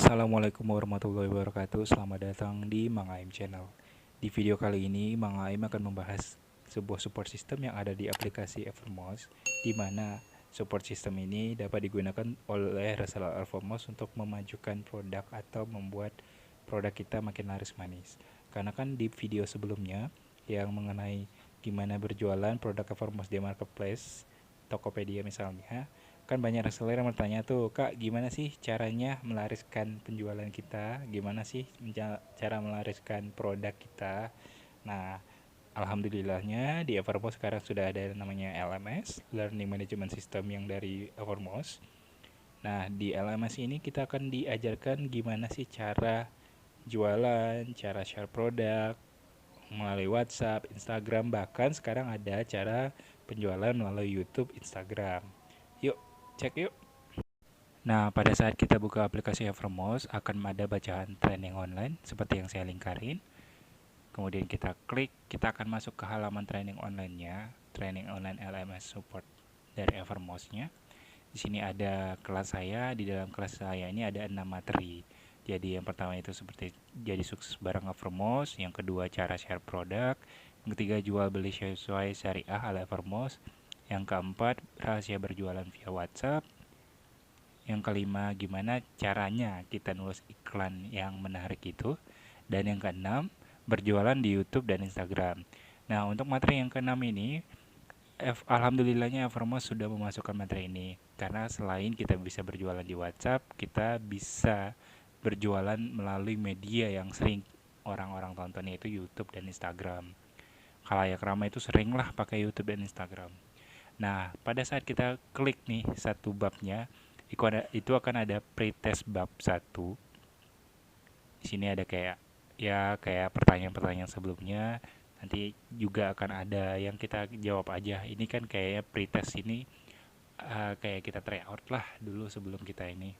Assalamualaikum warahmatullahi wabarakatuh. Selamat datang di Mang Aim Channel. Di video kali ini, Mang Aim akan membahas sebuah support system yang ada di aplikasi Evermost, di mana support system ini dapat digunakan oleh reseller Evermost untuk memajukan produk atau membuat produk kita makin laris manis. Karena kan di video sebelumnya yang mengenai gimana berjualan produk Evermost di marketplace, Tokopedia misalnya, kan banyak reseller yang bertanya tuh, Kak, gimana sih caranya melariskan penjualan kita? Gimana sih cara melariskan produk kita? Nah, alhamdulillahnya di Evermost sekarang sudah ada namanya LMS, Learning Management System, yang dari Evermost. Nah, di LMS ini kita akan diajarkan gimana sih cara jualan, cara share produk melalui WhatsApp, Instagram, bahkan sekarang ada cara penjualan melalui YouTube, Instagram. Yuk, cek yuk. Nah, pada saat kita buka aplikasi Evermost, akan ada bacaan training online seperti yang saya lingkarin. Kemudian kita klik, kita akan masuk ke halaman training online-nya, training online LMS support dari Evermost-nya. Di sini ada kelas saya, di dalam kelas saya ini ada 6 materi. Jadi yang pertama itu seperti jadi sukses bareng Evermost, yang kedua cara share produk, yang ketiga jual beli sesuai syariah ala Evermost, yang keempat rahasia berjualan via WhatsApp, yang kelima, gimana caranya kita nulis iklan yang menarik itu. Dan yang keenam, berjualan di YouTube dan Instagram. Nah, untuk materi yang keenam ini, alhamdulillahnya Evermost sudah memasukkan materi ini. Karena selain kita bisa berjualan di WhatsApp, kita bisa berjualan melalui media yang sering orang-orang tonton, yaitu YouTube dan Instagram. Khalayak ramai itu seringlah pakai YouTube dan Instagram. Nah, pada saat kita klik nih satu babnya, itu akan ada pretest bab 1. Di sini ada kayak pertanyaan-pertanyaan sebelumnya. Nanti juga akan ada yang kita jawab aja. Ini kan kayak pretest ini kayak kita try out lah dulu sebelum kita ini.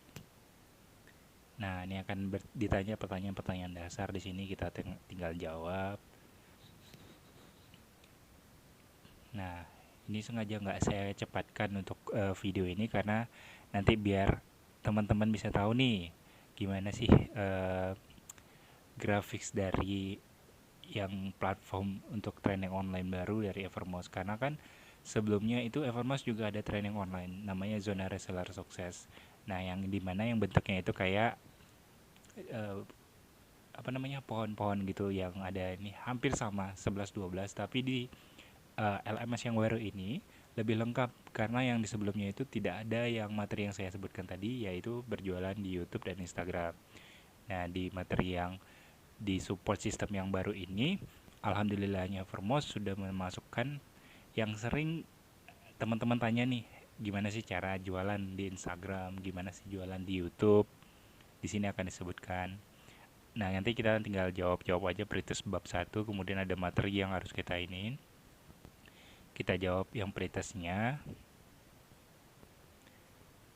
Nah, ini akan ditanya pertanyaan-pertanyaan dasar. Di sini kita tinggal jawab. Nah, ini sengaja nggak saya cepatkan untuk video ini karena nanti biar teman-teman bisa tahu nih gimana sih grafis dari yang platform untuk training online baru dari Evermost. Karena kan sebelumnya itu Evermost juga ada training online namanya Zona Reseller Sukses. Nah, yang dimana yang bentuknya itu kayak eh, apa namanya, pohon-pohon gitu yang ada ini hampir sama 11-12, tapi di LMS yang baru ini lebih lengkap karena yang di sebelumnya itu tidak ada yang materi yang saya sebutkan tadi, yaitu berjualan di YouTube dan Instagram. Nah, di materi yang di support system yang baru ini, alhamdulillahnya Vermos sudah memasukkan yang sering teman-teman tanya nih, gimana sih cara jualan di Instagram, gimana sih jualan di YouTube. Di sini akan disebutkan. Nah, nanti kita tinggal jawab-jawab aja pretest bab 1, kemudian ada materi yang harus kita iniin. Kita jawab yang pretestnya.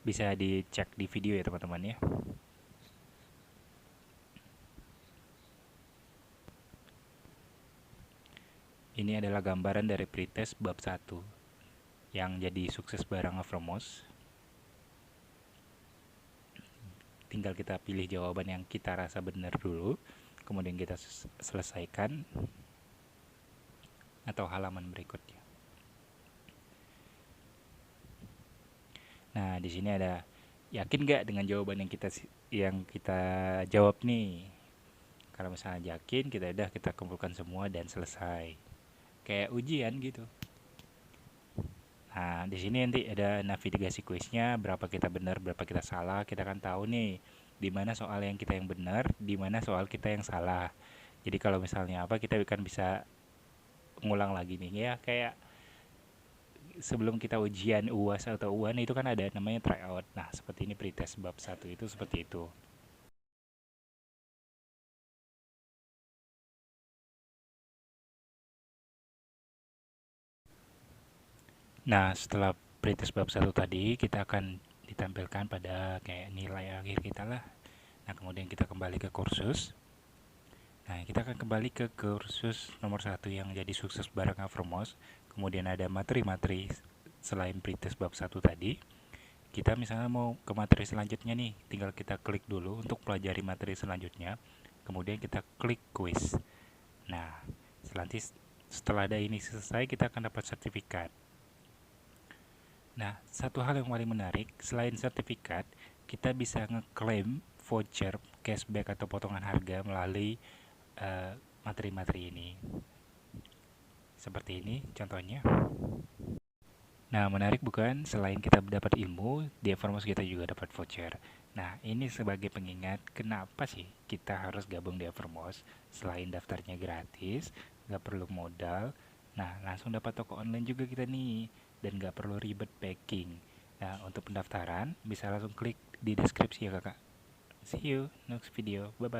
Bisa dicek di video ya teman-teman ya. Ini adalah gambaran dari pretest bab 1 yang jadi sukses bareng Evermost. Tinggal kita pilih jawaban yang kita rasa benar dulu, kemudian kita selesaikan atau halaman berikutnya. Nah, di sini ada, yakin nggak dengan jawaban yang kita jawab nih? Kalau misalnya yakin, kita kumpulkan semua dan selesai. Kayak ujian gitu. Nah, di sini nanti ada navigasi kuisnya, berapa kita benar, berapa kita salah. Kita akan tahu nih di mana soal yang kita yang benar, di mana soal kita yang salah. Jadi kalau misalnya apa, kita kan bisa ngulang lagi nih ya, kayak sebelum kita ujian UAS atau UAN itu kan ada namanya tryout. Nah, seperti ini pretest bab 1 itu seperti itu. Nah, setelah pretest bab 1 tadi, kita akan ditampilkan pada kayak nilai akhir kita lah. Nah, kemudian kita kembali ke kursus. Nah, kita akan kembali ke kursus nomor 1 yang jadi sukses bareng Evermost. Kemudian ada materi-materi selain pretest bab 1 tadi. kita misalnya mau ke materi selanjutnya nih, tinggal kita klik dulu untuk pelajari materi selanjutnya, kemudian kita klik quiz. Nah, setelah ada ini selesai, kita akan dapat sertifikat. Nah, satu hal yang paling menarik, selain sertifikat, kita bisa ngeklaim voucher, cashback atau potongan harga melalui materi-materi ini. Seperti ini contohnya. Nah, menarik bukan? Selain kita dapat ilmu, di Evermos kita juga dapat voucher. Nah, ini sebagai pengingat kenapa sih kita harus gabung di Evermos. Selain daftarnya gratis, nggak perlu modal, nah langsung dapat toko online juga kita nih, dan nggak perlu ribet packing. Nah, untuk pendaftaran bisa langsung klik di deskripsi ya kakak. See you next video, bye bye.